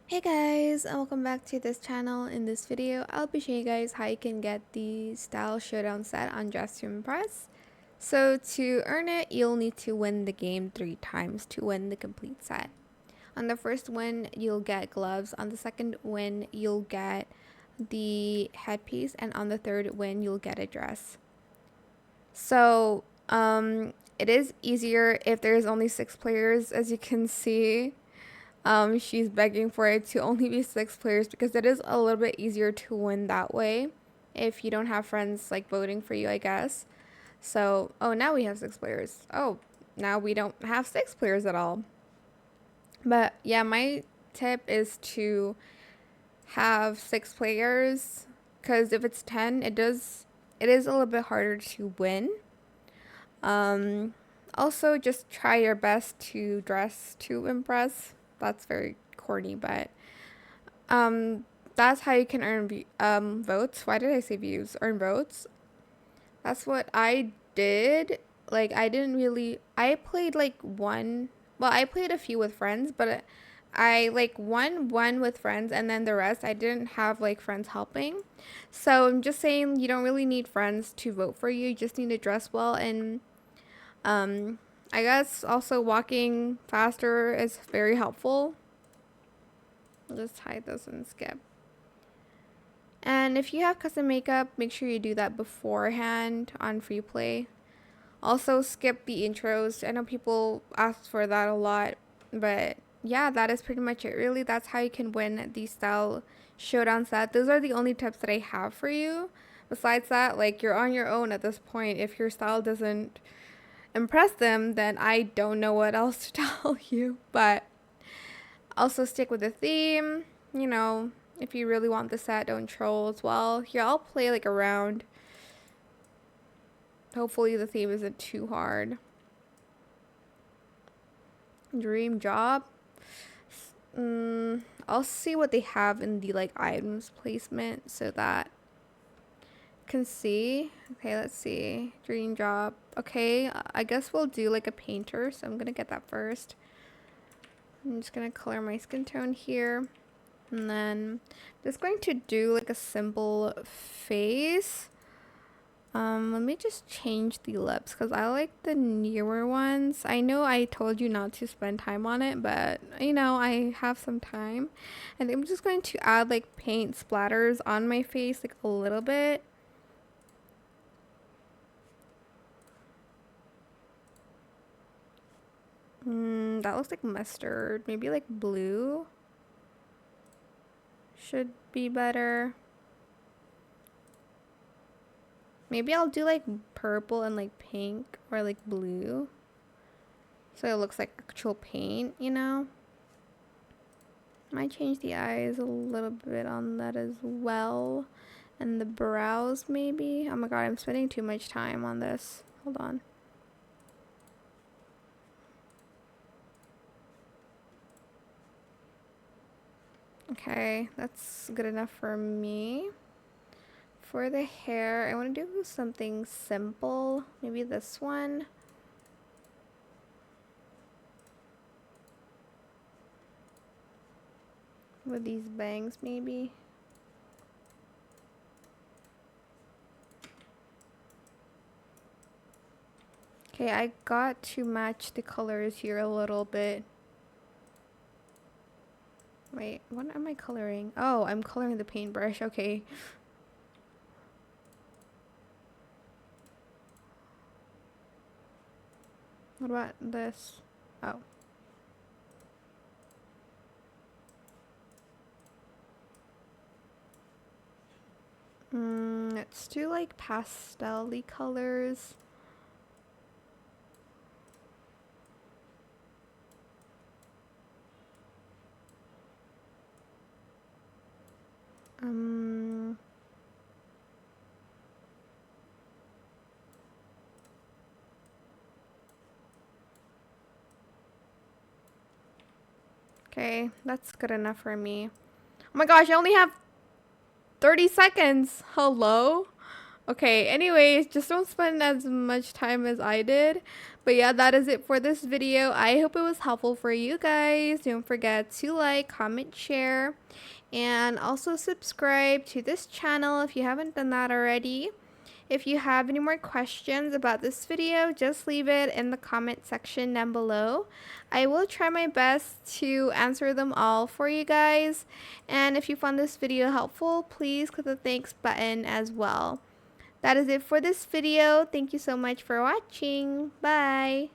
Hey guys, and welcome back to this channel. In this video, I'll be showing you guys how you can get the Style Showdown set on Dress to Impress. So to earn it, you'll need to win the game 3 times to win the complete set. On the first win, you'll get gloves. On the second win, you'll get the headpiece. And on the third win, you'll get a dress. So it is easier if there's only 6 players, as you can see. She's begging for it to only be 6 players because it is a little bit easier to win that way if you don't have friends like voting for you, I guess. So, oh, now we have 6 players. Oh, now we don't have 6 players at all. But yeah, my tip is to have 6 players because if it's 10, it is a little bit harder to win. Also, just try your best to dress to impress. That's very corny, but that's how you can earn votes. Why did I say views? Earn votes. That's what I did. Like I played like one. Well, I played a few with friends, but I like won one with friends, and then the rest I didn't have like friends helping. So I'm just saying you don't really need friends to vote for you. You just need to dress well and I guess also walking faster is very helpful. I'll just hide those and skip. And if you have custom makeup, make sure you do that beforehand on free play. Also skip the intros. I know people ask for that a lot, but yeah, that is pretty much it really. That's how you can win the Style Showdown set. Those are the only tips that I have for you. Besides that, like, you're on your own at this point. If your style doesn't impress them, then I don't know what else to tell you. But also stick with the theme. You know, if you really want the set, don't troll as well. Here, I'll play like a round. Hopefully the theme isn't too hard. Dream job. I'll see what they have in the like items placement so that I can see. Okay, let's see. Dream job. Okay, I guess we'll do like a painter. So I'm gonna get that first. I'm just gonna color my skin tone here. And then I'm just going to do like a simple face. Let me just change the lips because I like the newer ones. I know I told you not to spend time on it, but you know, I have some time. And I'm just going to add like paint splatters on my face, like a little bit. That looks like mustard. Maybe like blue should be better. Maybe I'll do like purple and like pink or like blue. So it looks like actual paint, you know? Might change the eyes a little bit on that as well. And the brows maybe. Oh my god, I'm spending too much time on this. Hold on. Okay, that's good enough for me. For the hair, I want to do something simple. Maybe this one. With these bangs maybe. Okay, I got to match the colors here a little bit. Wait, what am I coloring? Oh, I'm coloring the paintbrush. Okay. What about this? Oh. Let's do like pastel-y colors. Okay, that's good enough for me. Oh my gosh, I only have 30 seconds. Hello? Okay, anyways, just don't spend as much time as I did. But yeah, that is it for this video. I hope it was helpful for you guys. Don't forget to like, comment, share, and also subscribe to this channel if you haven't done that already. If you have any more questions about this video, just leave it in the comment section down below. I will try my best to answer them all for you guys. And if you found this video helpful, please click the thanks button as well. That is it for this video. Thank you so much for watching. Bye.